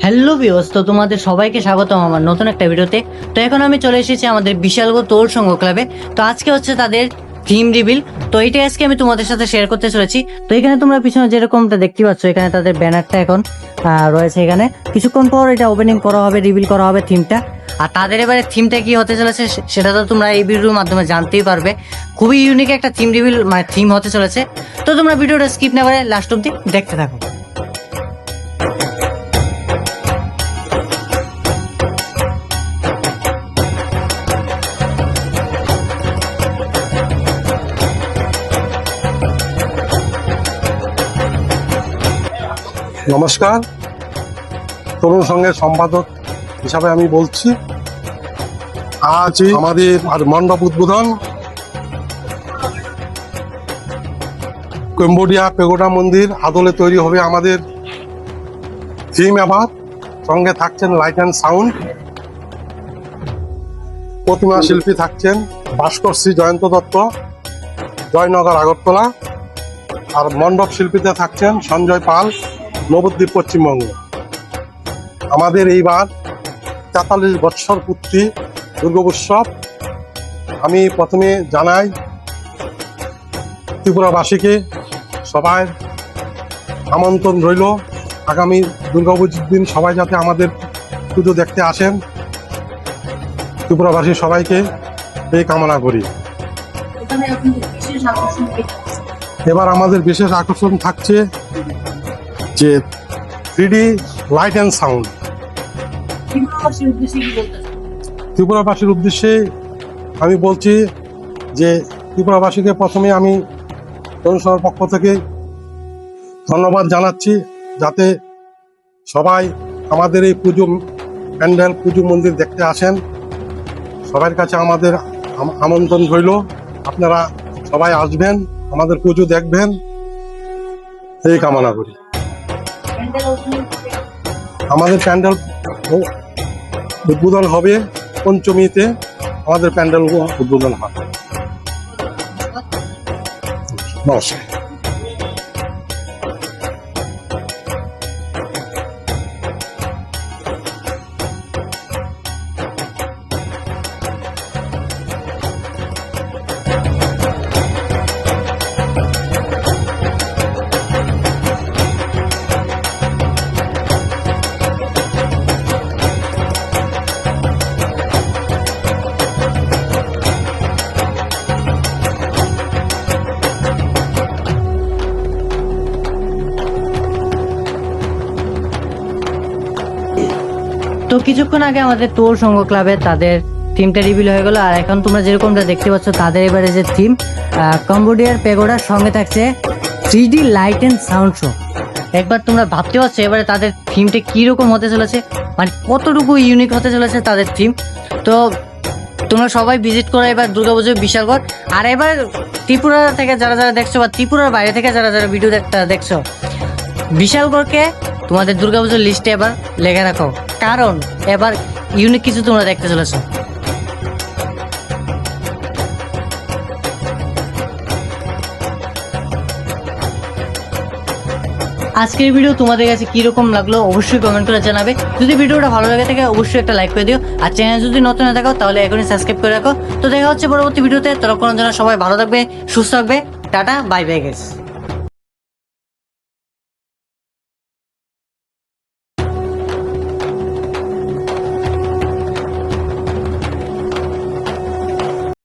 Hello viewers, তো তোমাদের সবাইকে স্বাগতম আমার নতুন একটা ভিডিওতে। তো এখন আমি চলে এসেছি আমাদের বিশালগো তোর সংঘ ক্লাবে। তো আজকে হচ্ছে তাদের থিম রিভিল। তো এইটাই আজকে আমি তোমাদের সাথে শেয়ার করতে চলেছি। তো এখানে তোমরা পিছনে যেরকমটা দেখতে পাচ্ছ, এখানে তাদের ব্যানারটা এখন রয়েছে। এখানে কিছুক্ষণ পর এটা ওপেনিং করা হবে, রিভিল করা হবে থিমটা। আর তাদের এবারে থিমটা কি হতে চলেছে সেটা তো তোমরা এই ভিডিওর মাধ্যমে জানতেই পারবে। খুবই ইউনিক একটা থিম রিভিল মানে থিম হতে চলেছে। তো তোমরা ভিডিওটা স্কিপ না করে লাস্ট অব্দি দেখতে থাকো। নমস্কার, তরুণ সংঘের সম্পাদক হিসাবে আমি বলছি। আজ আমাদের মণ্ডপ উদ্বোধন কম্বোডিয়া পেগোডা মন্দির আদলে তৈরি হবে আমাদের থিম। আবার সঙ্গে থাকছেন লাইট অ্যান্ড সাউন্ড, প্রতিমা শিল্পী থাকছেন ভাস্কর শ্রী জয়ন্ত দত্ত, জয়নগর আগরতলা। আর মণ্ডপ শিল্পীতে থাকছেন সঞ্জয় পাল, নবদ্বীপ পশ্চিমবঙ্গ। আমাদের এইবার ৪৩ বৎসর পূর্তি দুর্গোৎসব। আমি প্রথমে জানাই ত্রিপুরাবাসীকে সবাই আমন্ত্রণ রইল। আগামী দুর্গাপুজোর দিন সবাই যাতে আমাদের পুজো দেখতে আসেন, ত্রিপুরাবাসী সবাইকে এই কামনা করি। এবার আমাদের বিশেষ আকর্ষণ থাকছে যে 3D লাইট অ্যান্ড সাউন্ড। ত্রিপুরাবাসীর উদ্দেশ্যে আমি বলছি যে ত্রিপুরাবাসীকে প্রথমে আমি জনসভার পক্ষ থেকে ধন্যবাদ জানাচ্ছি, যাতে সবাই আমাদের এই পুজো প্যান্ডেল পুজো মন্দির দেখতে আসেন। সবার কাছে আমাদের আমন্ত্রণ রইল, আপনারা সবাই আসবেন, আমাদের পুজো দেখবেন, এই কামনা করি। আমাদের প্যান্ডেল উদ্বোধন হবে পঞ্চমীতে, আমাদের প্যান্ডেল উদ্বোধন হয়। নমস্কার। তো কিছুক্ষণ আগে আমাদের তোর সংঘ ক্লাবে তাদের থিমটা রিভিল হয়ে গেল। আর এখন তোমরা যেরকমটা দেখতে পাচ্ছ, তাদের এবারে যে থিম কম্বোডিয়ার পেগোডার সঙ্গে থাকছে 3D light and sound show. একবার তোমরা ভাবতে পারছো এবারে তাদের থিমটা কীরকম হতে চলেছে, মানে কতটুকু ইউনিক হতে চলেছে তাদের থিম। তো তোমরা সবাই ভিজিট করো এবার দুর্গাপুজোর বিশালগড়। আর এবার ত্রিপুরা থেকে যারা যারা দেখছো বা ত্রিপুরার বাইরে থেকে যারা যারা ভিডিও দেখছো, বিশালগড়কে তোমাদের দুর্গাপুজোর লিস্টে এবার লেখা রাখো, কারণ এবার ইউনিক কিছু তোমরা দেখতে চলেছো। আজকের ভিডিও তোমাদের কাছে কিরকম লাগলো অবশ্যই কমেন্ট করে জানাবে। যদি ভিডিওটা ভালো লাগে থাকে অবশ্যই একটা লাইক করে দিও। আর চ্যানেল যদি নতুন হয়ে থাকো তাহলে এখনই সাবস্ক্রাইব করে রাখো। তো দেখা হচ্ছে পরবর্তী ভিডিওতে। ততক্ষণের জন্য সবাই ভালো থাকবে, সুস্থ থাকবে। Tata, bye bye guys.